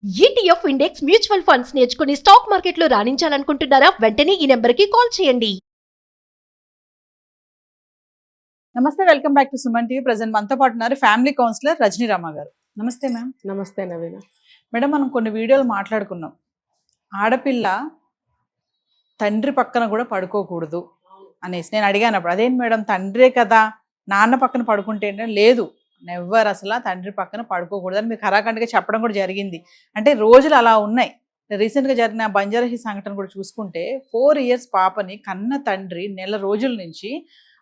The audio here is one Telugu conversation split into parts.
ఈటీఎఫ్ ఇండెక్స్ మ్యూచువల్ ఫండ్స్ నేర్చుకుని స్టాక్ మార్కెట్లో రాణించాలనుకుంటున్నారా? వెంటనే ఈ నెంబర్కి కాల్ చేయండి. నమస్తే, welcome back to Suman TV. Present మనతో పాటు ఉన్నారు ఫ్యామిలీ కౌన్సిలర్ రజనీ రామ గారు. నమస్తే మ్యామ్. నమస్తే నవీన. మేడం, మనం కొన్ని వీడియోలు మాట్లాడుకున్నాం. ఆడపిల్ల తండ్రి పక్కన కూడా పడుకోకూడదు అనేసి నేను అడిగాను. అప్పుడు అదేంటి మేడం, తండ్రే కదా, నాన్న పక్కన పడుకుంటే లేదు, నెవ్వర్, అసలు తండ్రి పక్కన పడుకోకూడదు అని మీరు ఖరాఖండిగా చెప్పడం కూడా జరిగింది. అంటే రోజులు అలా ఉన్నాయి. రీసెంట్గా జరిగిన బంజారాహిల్స్ సంఘటన కూడా చూసుకుంటే 4 years పాపని కన్న తండ్రి నెల రోజుల నుంచి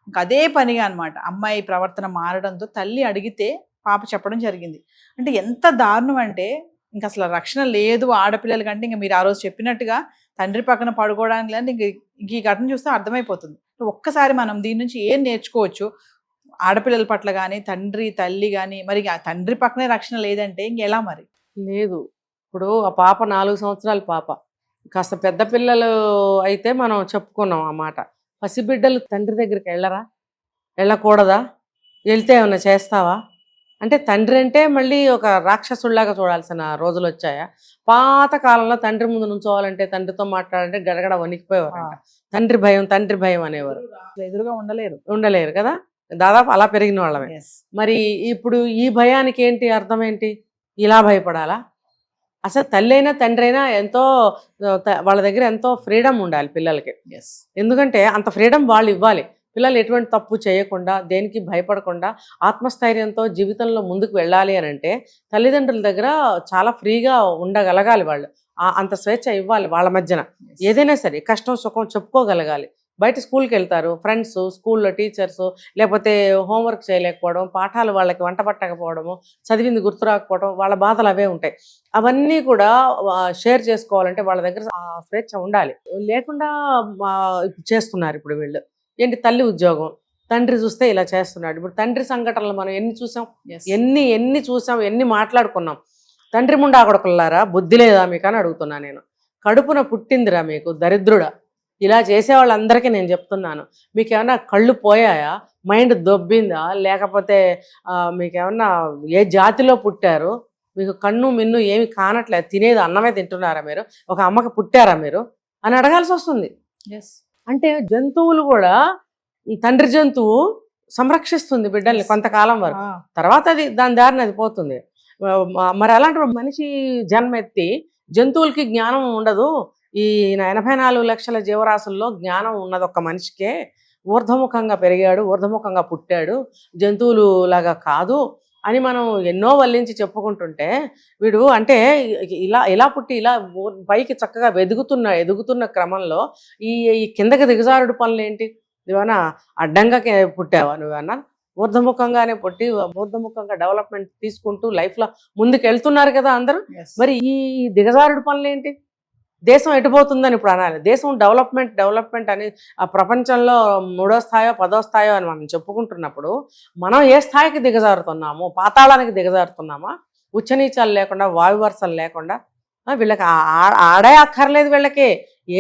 ఇంకా అదే పనిగా అనమాట అమ్మాయి ప్రవర్తన మారడంతో తల్లి అడిగితే పాప చెప్పడం జరిగింది. అంటే ఎంత దారుణం అంటే ఇంకా అసలు రక్షణ లేదు ఆడపిల్లల కంటే. ఇంకా మీరు ఆ రోజు చెప్పినట్టుగా తండ్రి పక్కన పడుకోవడానికి లేదు. ఇంక ఈ ఘటన చూస్తే అర్థమైపోతుంది. ఒక్కసారి మనం దీని నుంచి ఏం నేర్చుకోవచ్చు ఆడపిల్లల పట్ల కానీ, తండ్రి తల్లి కానీ. మరి ఆ తండ్రి పక్కనే రక్షణ లేదంటే ఇంకెలా మరి? లేదు, ఇప్పుడు ఆ పాప 4 సంవత్సరాల పాప. కాస్త పెద్ద పిల్లలు అయితే మనం చెప్పుకున్నాం ఆ మాట. పసిబిడ్డలు తండ్రి దగ్గరికి వెళ్ళరా? వెళ్ళకూడదా? వెళ్తే ఏమన్నా చేస్తావా అంటే తండ్రి అంటే మళ్ళీ ఒక రాక్షసుడిలాగా చూడాల్సిన రోజులు వచ్చాయా? పాత కాలంలో తండ్రి ముందు నుంచోవాలంటే, తండ్రితో మాట్లాడాలంటే గడగడ వణికిపోయేవారు. తండ్రి భయం అనేవారు. ఎదురుగా ఉండలేరు కదా. దాదాపు అలా పెరిగిన వాళ్ళమే. మరి ఇప్పుడు ఈ భయానికి ఏంటి అర్థం ఏంటి? ఇలా భయపడాలా? అసలు తల్లి అయినా తండ్రి అయినా ఎంతో వాళ్ళ దగ్గర ఎంతో ఫ్రీడమ్ ఉండాలి పిల్లలకి. ఎందుకంటే అంత ఫ్రీడమ్ వాళ్ళు ఇవ్వాలి. పిల్లలు ఎటువంటి తప్పు చేయకుండా, దేనికి భయపడకుండా, ఆత్మస్థైర్యంతో జీవితంలో ముందుకు వెళ్ళాలి అని అంటే తల్లిదండ్రుల దగ్గర చాలా ఫ్రీగా ఉండగలగాలి. వాళ్ళు అంత స్వేచ్ఛ ఇవ్వాలి. వాళ్ళ మధ్యన ఏదైనా సరే కష్టం సుఖం చెప్పుకోగలగాలి. బయట స్కూల్కి వెళ్తారు, ఫ్రెండ్స్, స్కూల్లో టీచర్స్, లేకపోతే హోంవర్క్ చేయలేకపోవడం, పాఠాలు వాళ్ళకి వంట పట్టకపోవడము, చదివింది గుర్తు రాకపోవడం, వాళ్ళ బాధలు అవే ఉంటాయి. అవన్నీ కూడా షేర్ చేసుకోవాలంటే వాళ్ళ దగ్గర స్వేచ్ఛ ఉండాలి. లేకుండా చేస్తున్నారు ఇప్పుడు వీళ్ళు. ఏంటి, తల్లి ఉద్యోగం, తండ్రి చూస్తే ఇలా చేస్తున్నాడు. ఇప్పుడు తండ్రి సంఘటనలు మనం ఎన్ని చూసాం, ఎన్ని చూసాం, ఎన్ని మాట్లాడుకున్నాం. తండ్రి ముండా కొడుకులారా, బుద్ధి లేదా మీకు అని అడుగుతున్నా నేను. కడుపున పుట్టిందిరా మీకు దరిద్రుడా. ఇలా చేసే వాళ్ళందరికీ నేను చెప్తున్నాను, మీకేమన్నా కళ్ళు పోయాయా? మైండ్ దొబ్బిందా? లేకపోతే మీకేమన్నా ఏ జాతిలో పుట్టారు? మీకు కన్ను మిన్ను ఏమి కానట్లేదు, తినేది అన్నమే తింటున్నారా మీరు? ఒక అమ్మకి పుట్టారా మీరు అని అడగాల్సి వస్తుంది. అంటే జంతువులు కూడా, తండ్రి జంతువు సంరక్షిస్తుంది బిడ్డల్ని కొంతకాలం వరకు, తర్వాత అది దాని దారిని అది పోతుంది. మరి అలాంటి మనిషి జన్మెత్తి జంతువులకి జ్ఞానం ఉండదు. ఈ 84 లక్షల జీవరాశుల్లో జ్ఞానం ఉన్నది ఒక్క మనిషికే. ఊర్ధముఖంగా పెరిగాడు, ఊర్ధముఖంగా పుట్టాడు, జంతువులు లాగా కాదు అని మనం ఎన్నో వల్లించి చెప్పుకుంటుంటే, వీడు అంటే ఇలా పుట్టి ఇలా పైకి చక్కగా ఎదుగుతున్న క్రమంలో ఈ కిందకి దిగజారుడు పనులు ఏంటి? నువ్వేమన్నా అడ్డంగా పుట్టావా? నువ్వేమన్నా ఊర్ధముఖంగానే పుట్టి ఊర్ధముఖంగా డెవలప్మెంట్ తీసుకుంటూ లైఫ్లో ముందుకు వెళ్తున్నారు కదా అందరూ. మరి ఈ దిగజారుడు పనులు ఏంటి? దేశం ఎటుపోతుందని ఇప్పుడు అనాలి. దేశం డెవలప్మెంట్ అని ఆ ప్రపంచంలో 3వ స్థాయో 10వ స్థాయో అని మనం చెప్పుకుంటున్నప్పుడు, మనం ఏ స్థాయికి దిగజారుతున్నాము? పాతాళానికి దిగజారుతున్నామా? ఉచ్చనీచాలు లేకుండా, వాయువర్షాలు లేకుండా. వీళ్ళకి ఆడే అక్కర్లేదు, వీళ్ళకి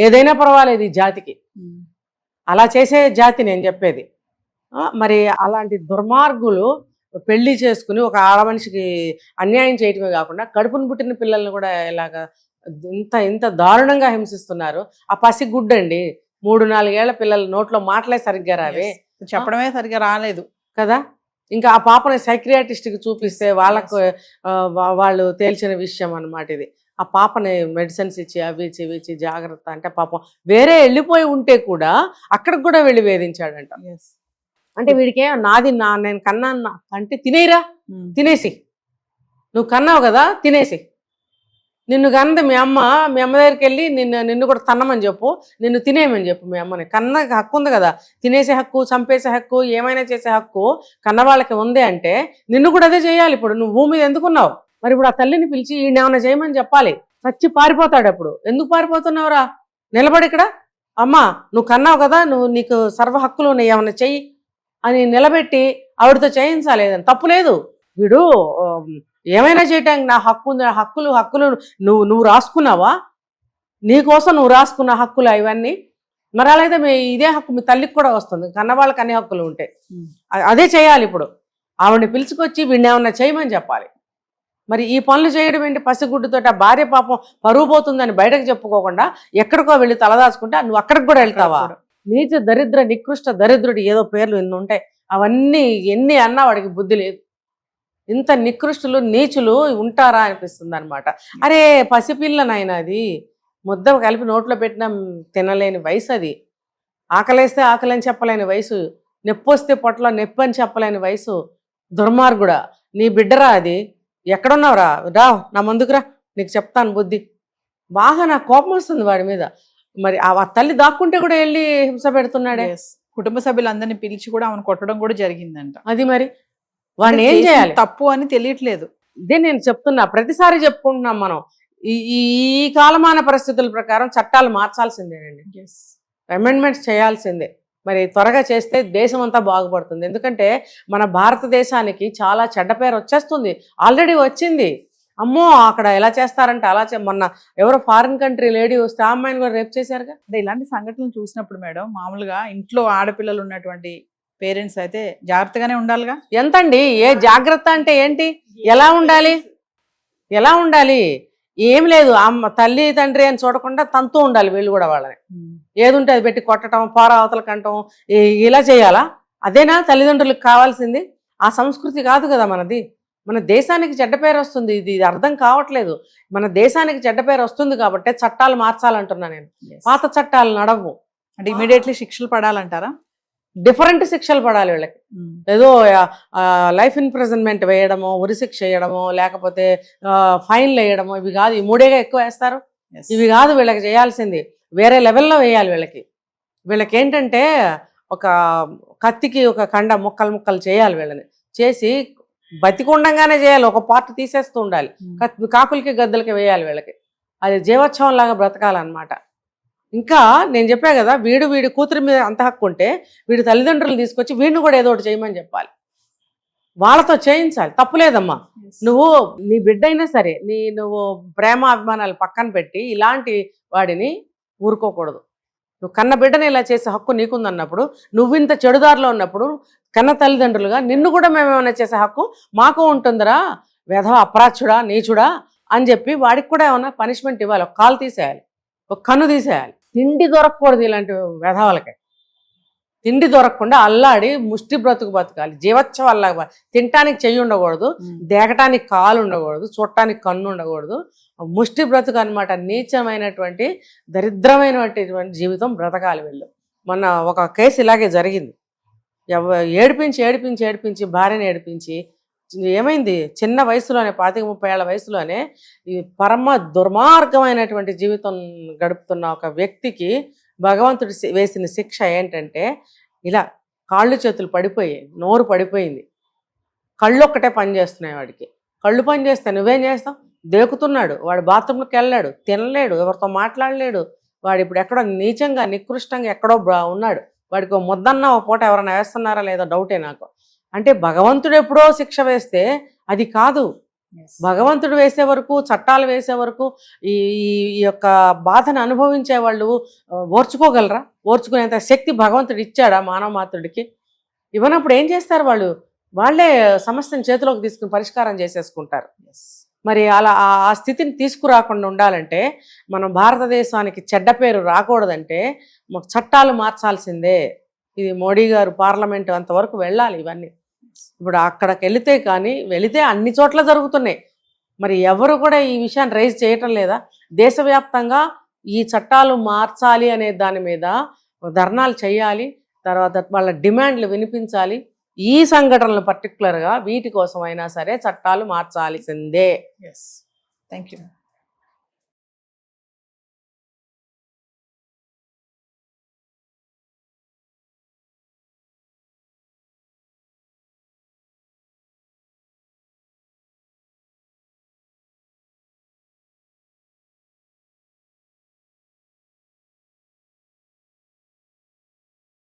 ఏదైనా పర్వాలేదు ఈ జాతికి. అలా చేసే జాతి నేను చెప్పేది. మరి అలాంటి దుర్మార్గులు పెళ్లి చేసుకుని ఒక ఆడమనిషికి అన్యాయం చేయటమే కాకుండా కడుపును పుట్టిన పిల్లల్ని కూడా ఇలాగా ఇంత దారుణంగా హింసిస్తున్నారు. ఆ పసిగుడ్డండి, 3-4 ఏళ్ల పిల్లల నోట్లో మాటలే సరిగ్గా రావే, చెప్పడమే సరిగ్గా రాలేదు కదా. ఇంకా ఆ పాపని సైక్రియాటిస్ట్కి చూపిస్తే వాళ్ళు తేల్చిన విషయం అన్నమాట ఇది. ఆ పాపని మెడిసిన్స్ ఇచ్చి అవి ఇచ్చి జాగ్రత్త అంటే పాపం వేరే వెళ్ళిపోయి ఉంటే కూడా అక్కడికి కూడా వెళ్ళి వేధించాడంట. అంటే వీడికే నేను కన్నా అంటే తినేరా, తినేసి, నువ్వు కన్నావు కదా తినేసి, నిన్ను కన్నది మీ అమ్మ దగ్గరికి వెళ్ళి నిన్ను కూడా తన్నమని చెప్పు, నిన్ను తినేయమని చెప్పు మీ అమ్మని. కన్న హక్కు ఉంది కదా, తినేసే హక్కు, చంపేసే హక్కు, ఏమైనా చేసే హక్కు కన్న వాళ్ళకి ఉంది అంటే నిన్ను కూడా అదే చేయాలి. ఇప్పుడు నువ్వు భూమి మీద ఎందుకున్నావు? మరి ఇప్పుడు ఆ తల్లిని పిలిచి ఈయనేమన్నా చేయమని చెప్పాలి. చచ్చి పారిపోతాడు. అప్పుడు ఎందుకు పారిపోతున్నావురా, నిలబడి ఇక్కడ, అమ్మా నువ్వు కన్నావు కదా, నీకు సర్వ హక్కులు ఉన్నాయి, ఏమన్నా చెయ్యి అని నిలబెట్టి ఆవిడతో చేయించాలి. ఏదైనా తప్పు లేదు. వీడు ఏమైనా చేయటానికి నా హక్కు ఉంది, హక్కులు నువ్వు రాసుకున్నావా? నీకోసం నువ్వు రాసుకున్న హక్కులు ఇవన్నీ. మరి అలాగే ఇదే హక్కు మీ తల్లికి కూడా వస్తుంది. కన్నవాళ్ళకి అన్ని హక్కులు ఉంటాయి. అదే చేయాలి. ఇప్పుడు ఆవిడని పిలుచుకొచ్చి వీడిని ఏమన్నా చేయమని చెప్పాలి. మరి ఈ పనులు చేయడం ఏంటి? పసిగుడ్డుతో ఆ భార్య పాపం పరువు పోతుందని బయటకు చెప్పుకోకుండా ఎక్కడికో వెళ్ళి తలదాచుకుంటే నువ్వు అక్కడికి కూడా వెళ్తావా? నీచ దరిద్ర నికృష్ట దరిద్రుడు ఏదో పేర్లు ఇన్ని ఉంటాయి, అవన్నీ ఎన్ని అన్నా వాడికి బుద్ధి లేదు. ఇంత నికృష్టులు నీచులు ఉంటారా అనిపిస్తుంది అనమాట. అరే పసిపిల్లనైనా అది ముద్ద కలిపి నోట్లో పెట్టిన తినలేని వయసు, అది ఆకలేస్తే ఆకలి అని చెప్పలేని వయసు, నొప్పి వస్తే పొట్టలో నొప్పి అని చెప్పలేని వయసు. దుర్మార్గుడా, నీ బిడ్డరా అది, ఎక్కడున్నావురా? రా నా ముందుకురా, నీకు చెప్తాను బుద్ధి. బాగా నాకు కోపం వస్తుంది వాడి మీద. మరి ఆ తల్లి దాక్కుంటే కూడా వెళ్ళి హింస పెడుతున్నాడే. కుటుంబ సభ్యులందరినీ పిలిచి కూడా ఆమెను కొట్టడం కూడా జరిగిందంట. అది మరి వాడిని ఏం చేసింది చేయాలి? తప్పు అని తెలియట్లేదు. ఇదే నేను చెప్తున్నా, ప్రతిసారి చెప్పుకుంటున్నాం మనం. ఈ కాలమాన పరిస్థితుల ప్రకారం చట్టాలు మార్చాల్సిందేనండి, అమెండ్మెంట్స్ చేయాల్సిందే. మరి త్వరగా చేస్తే దేశం అంతా బాగుపడుతుంది. ఎందుకంటే మన భారతదేశానికి చాలా చెడ్డ పేరు వచ్చేస్తుంది, ఆల్రెడీ వచ్చింది. అమ్మో అక్కడ ఎలా చేస్తారంటే అలా మొన్న ఎవరో ఫారిన్ కంట్రీ లేడీ వస్తే ఆ అమ్మాయిని కూడా రేప్ చేశారుగా. అంటే ఇలాంటి సంఘటనలు చూసినప్పుడు మేడం, మామూలుగా ఇంట్లో ఆడపిల్లలు ఉన్నటువంటి పేరెంట్స్ అయితే జాగ్రత్తగానే ఉండాలిగా. ఎంతండి ఏ జాగ్రత్త అంటే ఏంటి? ఎలా ఉండాలి? ఎలా ఉండాలి? ఏం లేదు, అమ్మ తల్లి తండ్రి అని చూడకుండా తంతూ ఉండాలి వీళ్ళు కూడా వాళ్ళని. ఏది ఉంటే అది పెట్టి కొట్టడం, పోరా అవతలకి అంటాం, ఇలా చేయాలా? అదేనా తల్లిదండ్రులకు కావాల్సింది? ఆ సంస్కృతి కాదు కదా మనది. మన దేశానికి చెడ్డ పేరు వస్తుంది, ఇది అర్థం కావట్లేదు. మన దేశానికి చెడ్డ పేరు వస్తుంది కాబట్టి చట్టాలు మార్చాలంటున్నా నేను. పాత చట్టాలు నడవు. అంటే ఇమీడియట్లీ శిక్షలు పడాలంటారా? డిఫరెంట్ శిక్షలు పడాలి వీళ్ళకి. ఏదో లైఫ్ ఇంప్రిజన్మెంట్ వేయడమో, ఉరిశిక్ష వేయడమో, లేకపోతే ఫైన్లు వేయడమో, ఇవి కాదు. ఈ మూడేగా ఎక్కువ వేస్తారు. ఇవి కాదు వీళ్ళకి చేయాల్సింది, వేరే లెవెల్లో వేయాలి వీళ్ళకి. వీళ్ళకి ఏంటంటే ఒక కత్తికి ఒక కండ ముక్కలు ముక్కలు చేయాలి వీళ్ళని. చేసి బతికుండంగానే చేయాలి, ఒక పార్ట్ తీసేస్తూ ఉండాలి. కాకులకి గద్దలకి వేయాలి వీళ్ళకి. అది జీవోత్సవం లాగా బ్రతకాలన్నమాట. ఇంకా నేను చెప్పా కదా, వీడి కూతురి మీద అంత హక్కు ఉంటే వీడి తల్లిదండ్రులు తీసుకొచ్చి వీడిని కూడా ఏదో ఒకటి చేయమని చెప్పాలి, వాళ్ళతో చేయించాలి. తప్పులేదమ్మా, నువ్వు నీ బిడ్డ అయినా సరే నువ్వు ప్రేమ అభిమానాలు పక్కన పెట్టి ఇలాంటి వాడిని ఊరుకోకూడదు. నువ్వు కన్న బిడ్డని ఇలా చేసే హక్కు నీకుందన్నప్పుడు, నువ్వు ఇంత చెడుదారిలో ఉన్నప్పుడు కన్న తల్లిదండ్రులుగా నిన్ను కూడా మేమేమైనా చేసే హక్కు మాకు ఉంటుందిరా, వెధవ అపరాచుడా నీచుడా అని చెప్పి వాడికి కూడా ఏమైనా పనిష్మెంట్ ఇవ్వాలి. ఒక కాలు తీసేయాలి, ఒక కన్ను తీసేయాలి. తిండి దొరకకూడదు ఇలాంటి వెధవలకి. తిండి దొరకకుండా అల్లాడి ముష్టి బ్రతుకు బతకాలి, జీవోత్సవాల్లాగా. తినటానికి చెయ్యి ఉండకూడదు, దేగటానికి కాలు ఉండకూడదు, చూడటానికి కన్ను ఉండకూడదు. ముష్టి బ్రతుకు అనమాట. నీచమైనటువంటి దరిద్రమైనటువంటి జీవితం బ్రతకాలి వీళ్ళు. మొన్న ఒక కేసు ఇలాగే జరిగింది. ఏడిపించి భార్యని ఏడిపించి ఏమైంది, చిన్న వయసులోనే 25-30 ఏళ్ల వయసులోనే ఈ పరమ దుర్మార్గమైనటువంటి జీవితం గడుపుతున్న ఒక వ్యక్తికి భగవంతుడు వేసిన శిక్ష ఏంటంటే, ఇలా కాళ్ళు చేతులు పడిపోయాయి, నోరు పడిపోయింది, కళ్ళు ఒక్కటే పని చేస్తున్నాయి వాడికి. కళ్ళు పని చేస్తే నువ్వేం చేస్తావు? దేకుతున్నాడు వాడు, బాత్రూంలోకి వెళ్ళాడు, తినలేడు, ఎవరితో మాట్లాడలేడు వాడు. ఇప్పుడు ఎక్కడో నీచంగా నికృష్టంగా ఎక్కడో ఉన్నాడు. వాడికి ముద్దన్న ఒక పూట ఎవరైనా వేస్తున్నారా లేదో డౌటే నాకు. అంటే భగవంతుడు ఎప్పుడో శిక్ష వేస్తే అది కాదు. భగవంతుడు వేసే వరకు, చట్టాలు వేసే వరకు ఈ యొక్క బాధను అనుభవించే వాళ్ళు ఓర్చుకోగలరా? ఓర్చుకునేంత శక్తి భగవంతుడు ఇచ్చాడా మానవ మాతృడికి? ఇవ్వనప్పుడు ఏం చేస్తారు వాళ్ళు? వాళ్ళే సమస్యను చేతిలోకి తీసుకుని పరిష్కారం చేసేసుకుంటారు. మరి అలా ఆ స్థితిని తీసుకురాకుండా ఉండాలంటే, మనం భారతదేశానికి చెడ్డ పేరు రాకూడదంటే మాకు చట్టాలు మార్చాల్సిందే. ఇది మోడీ గారు పార్లమెంట్ అంతవరకు వెళ్ళాలి ఇవన్నీ. ఇప్పుడు అక్కడికి వెళితే అన్ని చోట్ల జరుగుతున్నాయి. మరి ఎవరు కూడా ఈ విషయాన్ని రైజ్ చేయటం లేదా? దేశవ్యాప్తంగా ఈ చట్టాలు మార్చాలి అనే దాని మీద ధర్నాలు చేయాలి, తర్వాత వాళ్ళ డిమాండ్లు వినిపించాలి. ఈ సంఘటనలు పర్టికులర్గా వీటి కోసం అయినా సరే చట్టాలు మార్చాల్సిందే. Thank you.